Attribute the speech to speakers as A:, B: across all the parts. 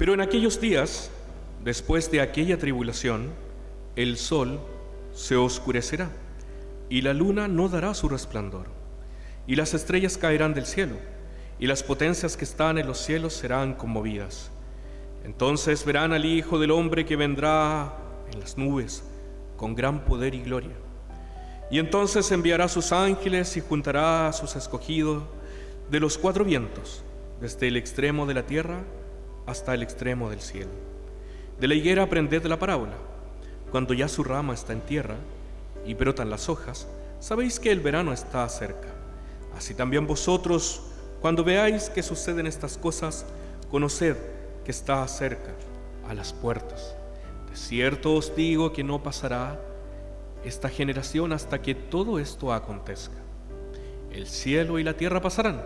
A: Pero en aquellos días, después de aquella tribulación, el sol se oscurecerá, y la luna no dará su resplandor, y las estrellas caerán del cielo, y las potencias que están en los cielos serán conmovidas. Entonces verán al Hijo del Hombre que vendrá en las nubes con gran poder y gloria. Y entonces enviará sus ángeles y juntará a sus escogidos de los cuatro vientos, desde el extremo de la tierra hasta el extremo del cielo. De la higuera aprended la parábola. Cuando ya su rama está en tierra y brotan las hojas, sabéis que el verano está cerca. Así también vosotros, cuando veáis que suceden estas cosas, conoced que está cerca, a las puertas. De cierto os digo que no pasará esta generación hasta que todo esto acontezca. El cielo y la tierra pasarán,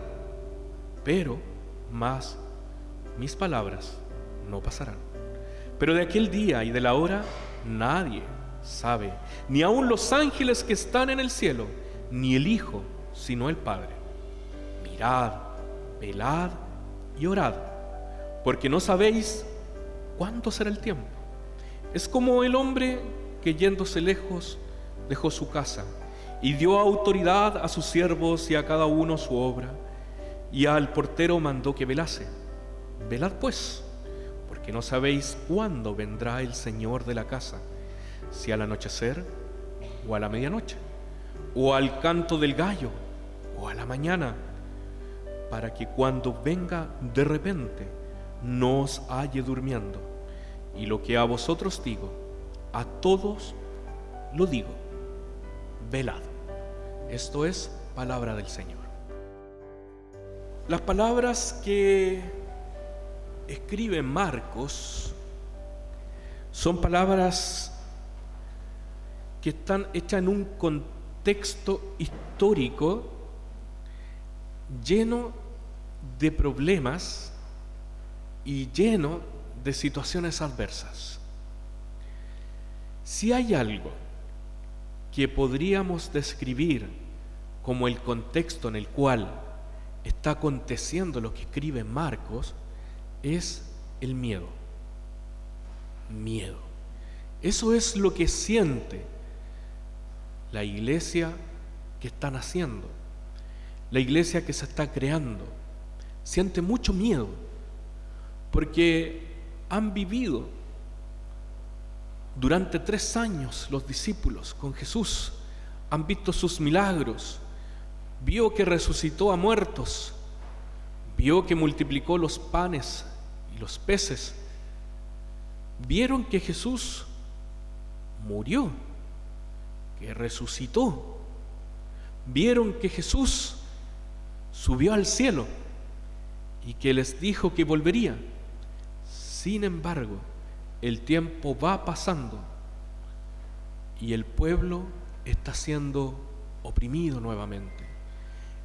A: pero más mis palabras no pasarán. Pero de aquel día y de la hora nadie sabe, ni aun los ángeles que están en el cielo, ni el Hijo, sino el Padre. Mirad, velad y orad, porque no sabéis cuándo será el tiempo. Es como el hombre que yéndose lejos dejó su casa y dio autoridad a sus siervos y a cada uno su obra, y al portero mandó que velase. Velad pues, porque no sabéis cuándo vendrá el Señor de la casa, si al anochecer o a la medianoche, o al canto del gallo o a la mañana, para que cuando venga de repente no os halle durmiendo. Y lo que a vosotros digo, a todos lo digo: velad. Esto es palabra del Señor. Las palabras que escribe Marcos son palabras que están hechas en un contexto histórico lleno de problemas y lleno de situaciones adversas. Si hay algo que podríamos describir como el contexto en el cual está aconteciendo lo que escribe Marcos, es el miedo. Miedo. Eso es lo que siente la iglesia que está naciendo, la iglesia que se está creando. Siente mucho miedo porque han vivido durante 3 años los discípulos con Jesús, han visto sus milagros, vio que resucitó a muertos, vio que multiplicó los panes y los peces, vieron que Jesús murió, que resucitó, vieron que Jesús subió al cielo y que les dijo que volvería. Sin embargo, el tiempo va pasando y el pueblo está siendo oprimido nuevamente.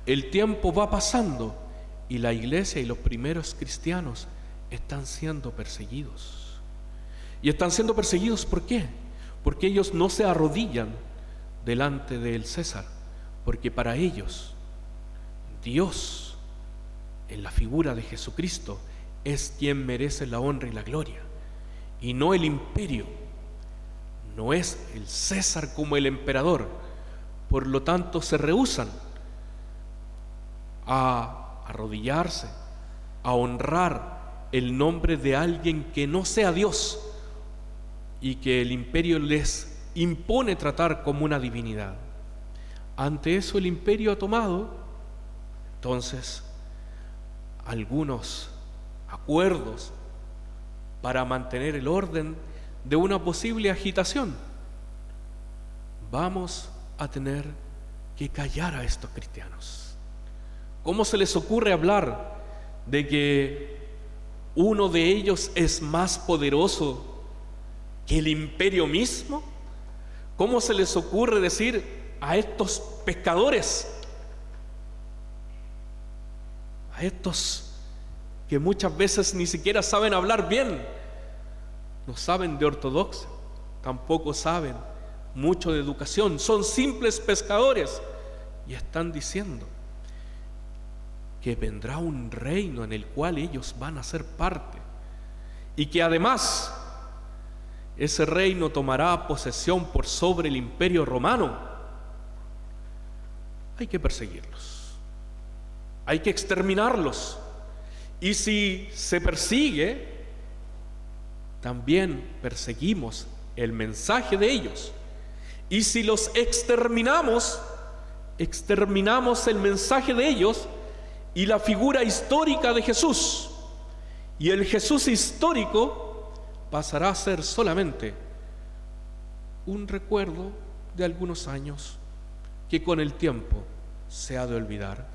A: El tiempo va pasando y la iglesia y los primeros cristianos están siendo perseguidos. Y están siendo perseguidos, ¿por qué? Porque ellos no se arrodillan delante del César, porque para ellos Dios, en la figura de Jesucristo, es quien merece la honra y la gloria, y no el imperio. No es el César como el emperador. Por lo tanto, se rehúsan a arrodillarse, a honrar el nombre de alguien que no sea Dios y que el imperio les impone tratar como una divinidad. Ante eso el imperio ha tomado entonces algunos acuerdos para mantener el orden de una posible agitación. Vamos a tener que callar a estos cristianos. ¿Cómo se les ocurre hablar de que uno de ellos es más poderoso que el imperio mismo? ¿Cómo se les ocurre decir a estos pescadores, a estos que muchas veces ni siquiera saben hablar bien, no saben de ortodoxia, tampoco saben mucho de educación, son simples pescadores, y están diciendo que vendrá un reino en el cual ellos van a ser parte y que además ese reino tomará posesión por sobre el imperio romano, hay que perseguirlos, hay que exterminarlos. Y si se persigue, también perseguimos el mensaje de ellos. Y si los exterminamos, exterminamos el mensaje de ellos y la figura histórica de Jesús. Y el Jesús histórico pasará a ser solamente un recuerdo de algunos años que con el tiempo se ha de olvidar,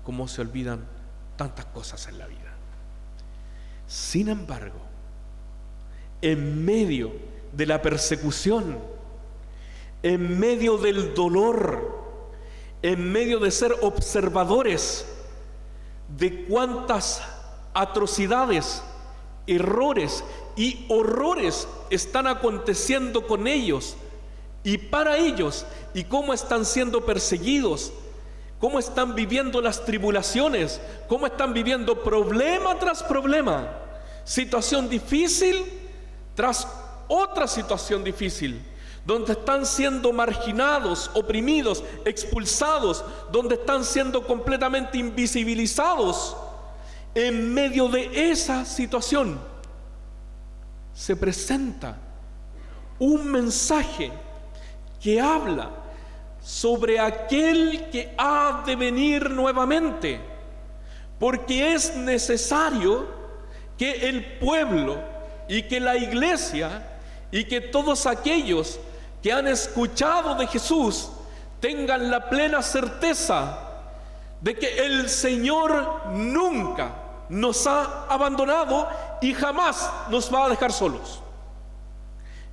A: como se olvidan tantas cosas en la vida. Sin embargo, en medio de la persecución, en medio del dolor, en medio de ser observadores de cuántas atrocidades, errores y horrores están aconteciendo con ellos y para ellos, y cómo están siendo perseguidos, cómo están viviendo las tribulaciones, cómo están viviendo problema tras problema, situación difícil tras otra situación difícil, donde están siendo marginados, oprimidos, expulsados, donde están siendo completamente invisibilizados. En medio de esa situación se presenta un mensaje que habla sobre aquel que ha de venir nuevamente, porque es necesario que el pueblo y que la iglesia y que todos aquellos que han escuchado de Jesús tengan la plena certeza de que el Señor nunca nos ha abandonado y jamás nos va a dejar solos.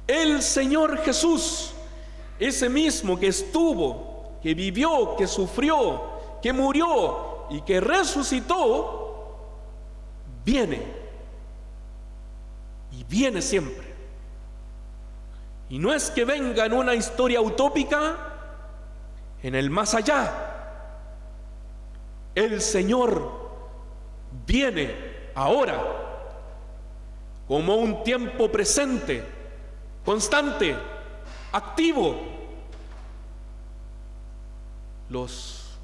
A: El Señor Jesús, ese mismo que estuvo, que vivió, que sufrió, que murió y que resucitó, viene y viene siempre. Y no es que venga en una historia utópica en el más allá. El Señor viene ahora como un tiempo presente, constante, activo. Los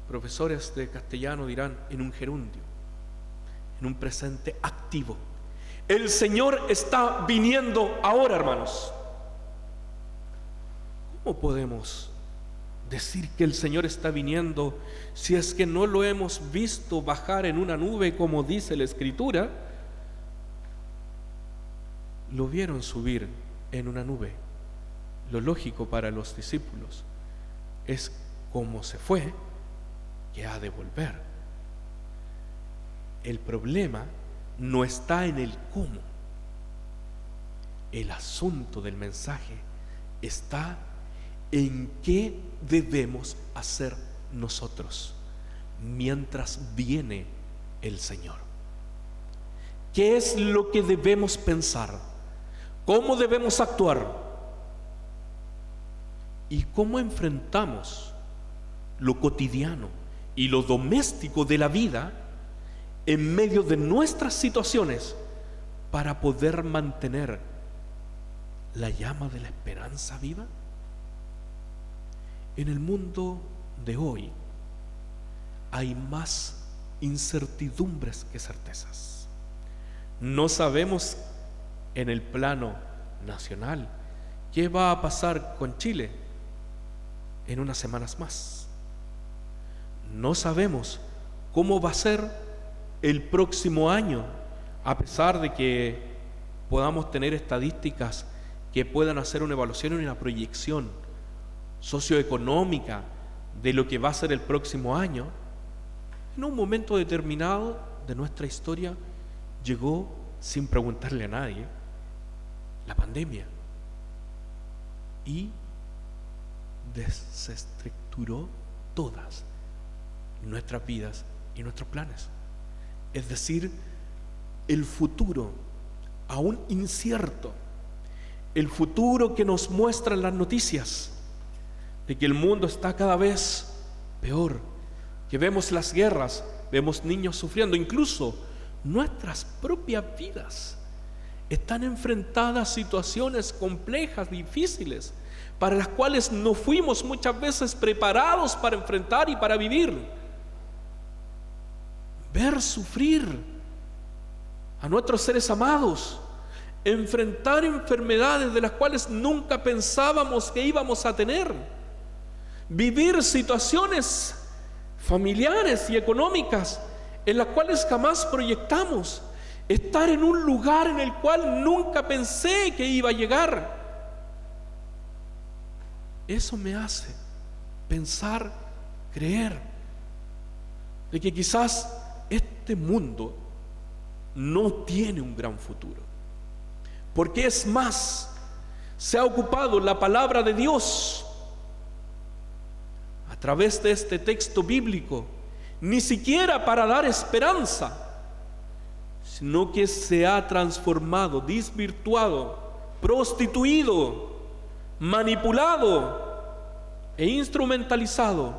A: profesores de castellano dirán en un gerundio, en un presente activo. El Señor está viniendo ahora, hermanos. ¿Cómo podemos decir que el Señor está viniendo si es que no lo hemos visto bajar en una nube como dice la Escritura? Lo vieron subir en una nube. Lo lógico para los discípulos es como se fue, que ha de volver. El problema no está en el cómo. El asunto del mensaje está en qué debemos hacer nosotros mientras viene el Señor. ¿Qué es lo que debemos pensar? ¿Cómo debemos actuar? ¿Y cómo enfrentamos lo cotidiano y lo doméstico de la vida en medio de nuestras situaciones para poder mantener la llama de la esperanza viva? En el mundo de hoy hay más incertidumbres que certezas. No sabemos en el plano nacional qué va a pasar con Chile en unas semanas más. No sabemos cómo va a ser el próximo año, a pesar de que podamos tener estadísticas que puedan hacer una evaluación y una proyección socioeconómica de lo que va a ser el próximo año. En un momento determinado de nuestra historia llegó, sin preguntarle a nadie, la pandemia y desestructuró todas nuestras vidas y nuestros planes. Es decir, el futuro aún incierto, el futuro que nos muestran las noticias de que el mundo está cada vez peor, que vemos las guerras, vemos niños sufriendo, incluso nuestras propias vidas están enfrentadas situaciones complejas, difíciles, para las cuales no fuimos muchas veces preparados para enfrentar y para vivir. Ver sufrir a nuestros seres amados, enfrentar enfermedades de las cuales nunca pensábamos que íbamos a tener, vivir situaciones familiares y económicas en las cuales jamás proyectamos, estar en un lugar en el cual nunca pensé que iba a llegar. Eso me hace pensar, creer, de que quizás este mundo no tiene un gran futuro, porque es más, se ha ocupado la palabra de Dios a través de este texto bíblico, ni siquiera para dar esperanza, sino que se ha transformado, desvirtuado, prostituido, manipulado e instrumentalizado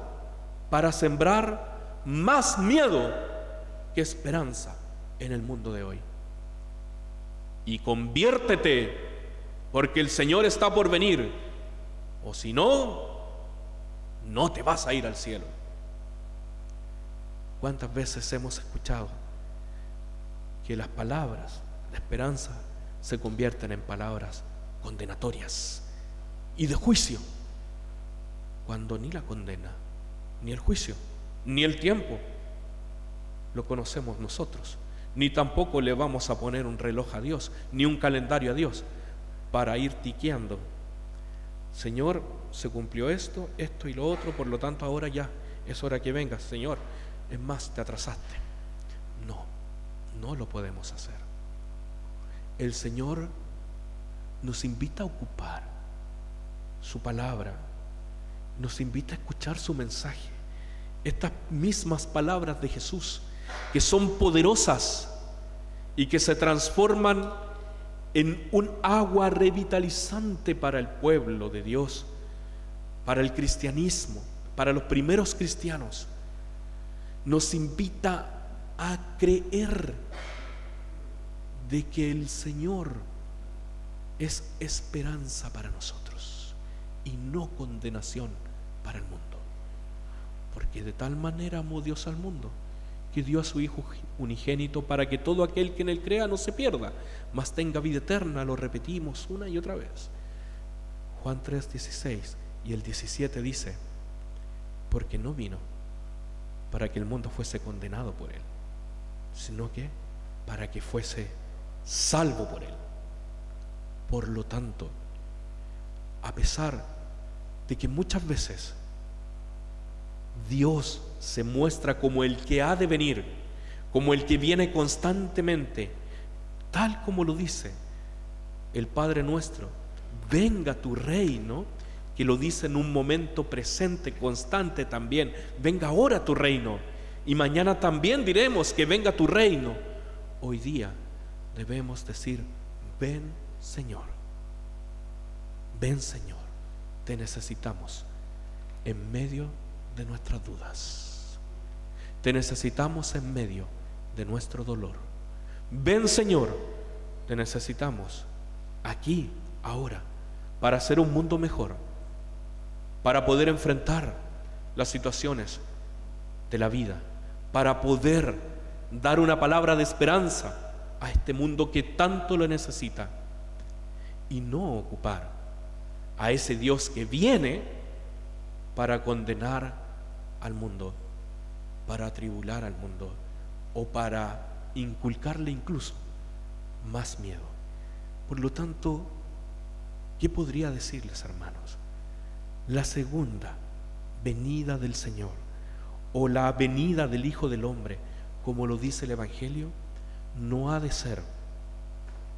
A: para sembrar más miedo que esperanza en el mundo de hoy. Y conviértete, porque el Señor está por venir, o si no, no te vas a ir al cielo. ¿Cuántas veces hemos escuchado que las palabras de esperanza se convierten en palabras condenatorias y de juicio, cuando ni la condena, ni el juicio, ni el tiempo lo conocemos nosotros, ni tampoco le vamos a poner un reloj a Dios, ni un calendario a Dios para ir tiqueando? Señor, se cumplió esto, esto y lo otro, por lo tanto ahora ya es hora que vengas. Señor, es más, te atrasaste. No lo podemos hacer. El Señor nos invita a ocupar su palabra, nos invita a escuchar su mensaje. Estas mismas palabras de Jesús, que son poderosas y que se transforman en un agua revitalizante para el pueblo de Dios, para el cristianismo, para los primeros cristianos, nos invita a creer de que el Señor es esperanza para nosotros y no condenación para el mundo. Porque de tal manera amó Dios al mundo, que dio a su Hijo unigénito, para que todo aquel que en él crea no se pierda, mas tenga vida eterna. Lo repetimos una y otra vez. Juan 3:16 y el 17 dice: porque no vino para que el mundo fuese condenado por él, sino que para que fuese salvo por él. Por lo tanto, a pesar de que muchas veces Dios se muestra como el que ha de venir, como el que viene constantemente, tal como lo dice el Padre nuestro: venga tu reino, que lo dice en un momento presente, constante también. Venga ahora tu reino. Y mañana también diremos que venga tu reino. Hoy día debemos decir: ven Señor, ven Señor, te necesitamos en medio de nuestras dudas, te necesitamos en medio de nuestro dolor. Ven Señor, te necesitamos aquí, ahora, para hacer un mundo mejor, para poder enfrentar las situaciones de la vida, para poder dar una palabra de esperanza a este mundo que tanto lo necesita, y no ocupar a ese Dios que viene para condenar al mundo, para atribular al mundo, o para inculcarle incluso más miedo. Por lo tanto, ¿qué podría decirles, hermanos? La segunda venida del Señor, o la venida del Hijo del Hombre, como lo dice el Evangelio, no ha de ser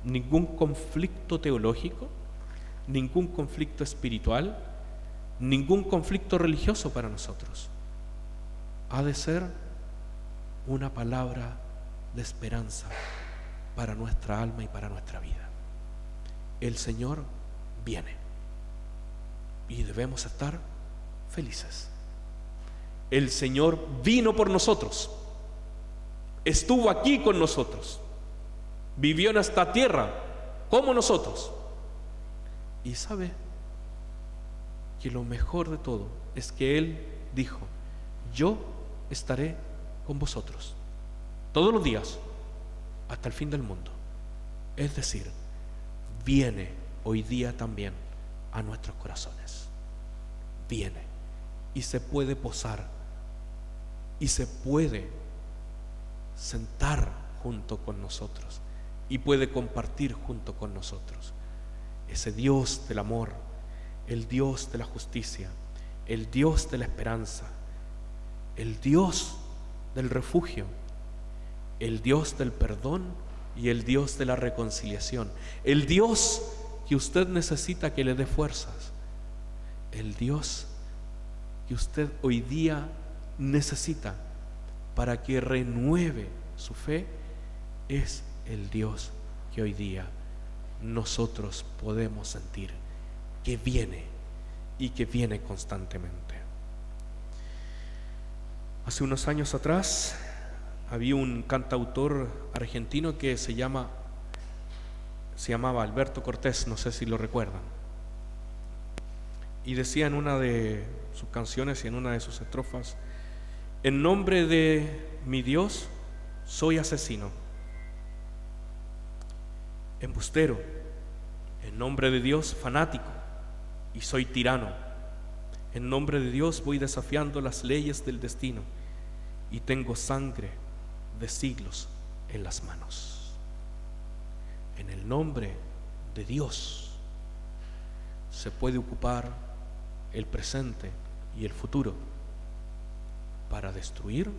A: ningún conflicto teológico, ningún conflicto espiritual, ningún conflicto religioso para nosotros. Ha de ser una palabra de esperanza para nuestra alma y para nuestra vida. El Señor viene y debemos estar felices. El Señor vino por nosotros, estuvo aquí con nosotros, vivió en esta tierra como nosotros. Y sabe que lo mejor de todo es que Él dijo: yo estaré con vosotros todos los días hasta el fin del mundo. Es decir, viene hoy día también a nuestros corazones. Viene y se puede posar y se puede sentar junto con nosotros y puede compartir junto con nosotros. Ese Dios del amor, el Dios de la justicia, el Dios de la esperanza, el Dios del refugio, el Dios del perdón y el Dios de la reconciliación, el Dios que usted necesita que le dé fuerzas, el Dios que usted hoy día necesita para que renueve su fe, es el Dios que hoy día nosotros podemos sentir que viene y que viene constantemente. Hace unos años atrás había un cantautor argentino que se llamaba Alberto Cortés, no sé si lo recuerdan, y decía en una de sus canciones y en una de sus estrofas: en nombre de mi Dios soy asesino, embustero, en nombre de Dios fanático, y soy tirano. En nombre de Dios voy desafiando las leyes del destino y tengo sangre de siglos en las manos. En el nombre de Dios se puede ocupar el presente y el futuro para destruir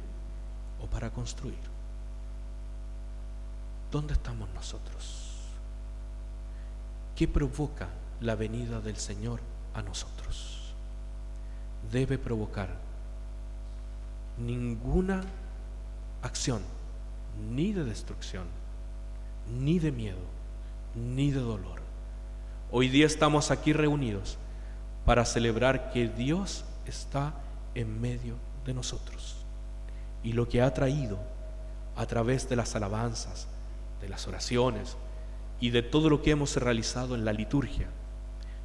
A: o para construir. ¿Dónde estamos nosotros? ¿Qué provoca la venida del Señor a nosotros? Debe provocar ninguna acción, ni de destrucción, ni de miedo, ni de dolor. Hoy día estamos aquí reunidos para celebrar que Dios está en medio de nosotros, y lo que ha traído a través de las alabanzas, de las oraciones y de todo lo que hemos realizado en la liturgia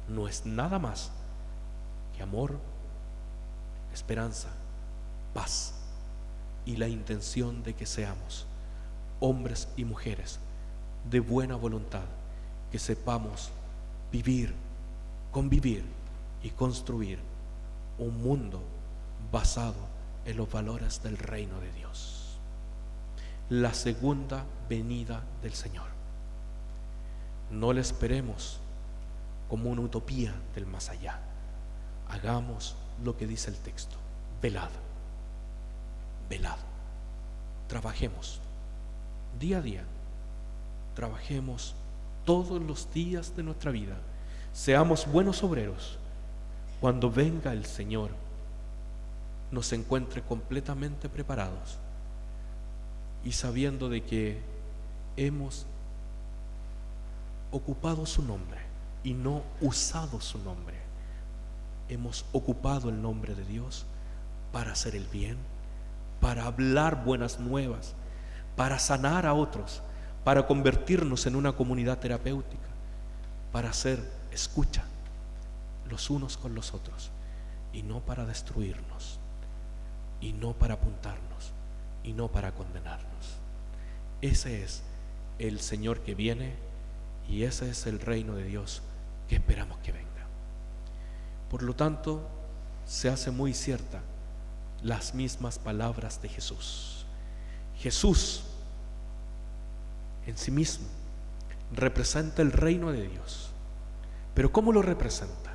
A: no es nada más que amor, esperanza, paz y la intención de que seamos hombres y mujeres de buena voluntad, que sepamos vivir, convivir y construir un mundo basado en los valores del reino de Dios. La segunda venida del Señor no la esperemos como una utopía del más allá. Hagamos lo que dice el texto: velad, velad. Trabajemos día a día, trabajemos todos los días de nuestra vida, seamos buenos obreros. Cuando venga el Señor, nos encuentre completamente preparados y sabiendo de que hemos ocupado su nombre y no usado su nombre. Hemos ocupado el nombre de Dios para hacer el bien, para hablar buenas nuevas, para sanar a otros, para convertirnos en una comunidad terapéutica, para hacer escucha los unos con los otros, y no para destruirnos, y no para apuntarnos, y no para condenarnos. Ese es el Señor que viene, y ese es el reino de Dios que esperamos que venga. Por lo tanto, se hace muy cierta las mismas palabras de Jesús. Jesús en sí mismo representa el reino de Dios. Pero ¿cómo lo representa?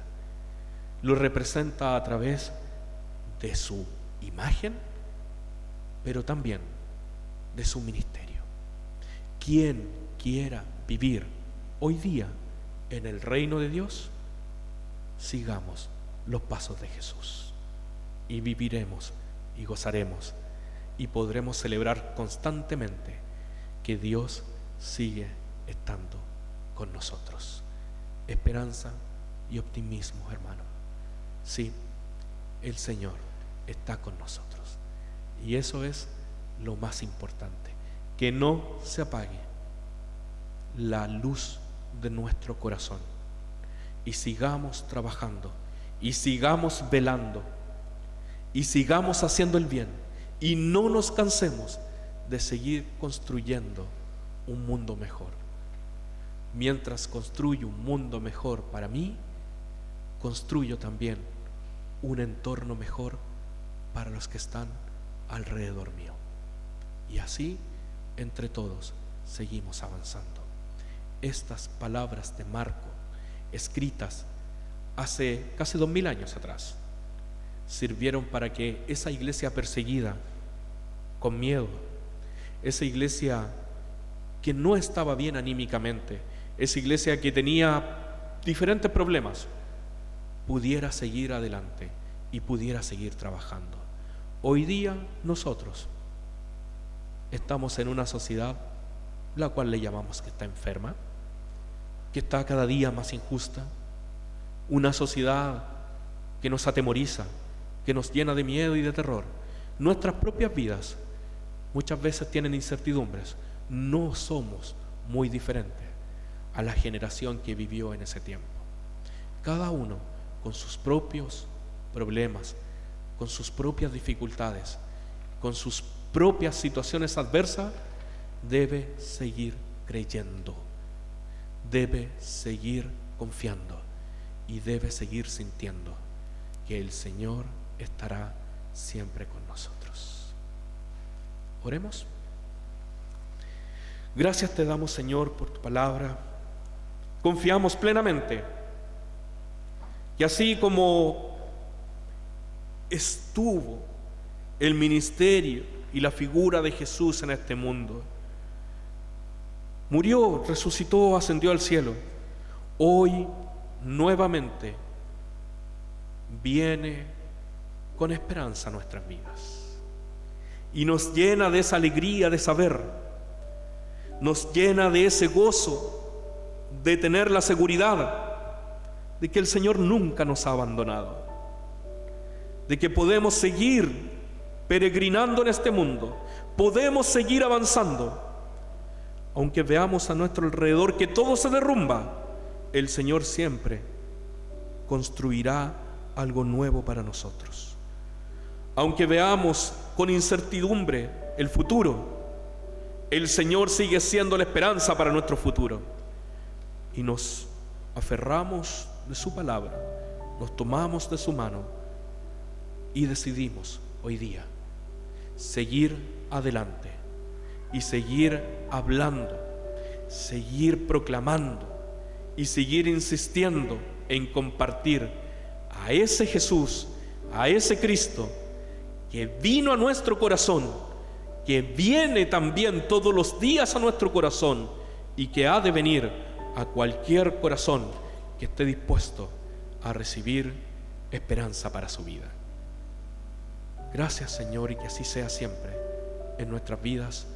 A: Lo representa a través de su imagen, pero también de su ministerio. Quien quiera vivir hoy día en el reino de Dios, sigamos los pasos de Jesús y viviremos y gozaremos y podremos celebrar constantemente que Dios sigue estando con nosotros. Esperanza y optimismo, hermano. Sí, el Señor está con nosotros, y eso es lo más importante, que no se apague la luz de nuestro corazón. Y sigamos trabajando, y sigamos velando, y sigamos haciendo el bien, y no nos cansemos de seguir construyendo un mundo mejor. Mientras construyo un mundo mejor para mí, construyo también un entorno mejor para los que están alrededor mío. Y así, entre todos, seguimos avanzando. Estas palabras de Marco, escritas hace casi 2000 años atrás, sirvieron para que esa iglesia perseguida, con miedo, esa iglesia que no estaba bien anímicamente, esa iglesia que tenía diferentes problemas, pudiera seguir adelante y pudiera seguir trabajando. Hoy día nosotros estamos en una sociedad la cual le llamamos que está enferma, que está cada día más injusta, una sociedad que nos atemoriza, que nos llena de miedo y de terror. Nuestras propias vidas muchas veces tienen incertidumbres. No somos muy diferentes a la generación que vivió en ese tiempo. Cada uno con sus propios problemas, con sus propias dificultades, con sus propias situaciones adversas, debe seguir creyendo, debe seguir confiando y debe seguir sintiendo que el Señor estará siempre con nosotros. Oremos. Gracias te damos, Señor, por tu palabra. Confiamos plenamente que así como estuvo el ministerio y la figura de Jesús en este mundo, murió, resucitó, ascendió al cielo, hoy nuevamente viene con esperanza a nuestras vidas y nos llena de esa alegría de saber, nos llena de ese gozo de tener la seguridad de que el Señor nunca nos ha abandonado, de que podemos seguir peregrinando en este mundo, podemos seguir avanzando. Aunque veamos a nuestro alrededor que todo se derrumba, el Señor siempre construirá algo nuevo para nosotros. Aunque veamos con incertidumbre el futuro, el Señor sigue siendo la esperanza para nuestro futuro. Y nos aferramos de su palabra, nos tomamos de su mano y decidimos hoy día seguir adelante y seguir hablando, seguir proclamando y seguir insistiendo en compartir a ese Jesús, a ese Cristo que vino a nuestro corazón, que viene también todos los días a nuestro corazón y que ha de venir a cualquier corazón que esté dispuesto a recibir esperanza para su vida. Gracias, Señor, y que así sea siempre en nuestras vidas,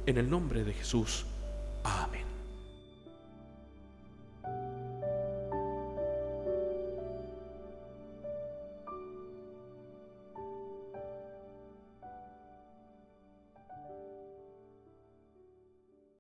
A: en el nombre de Jesús.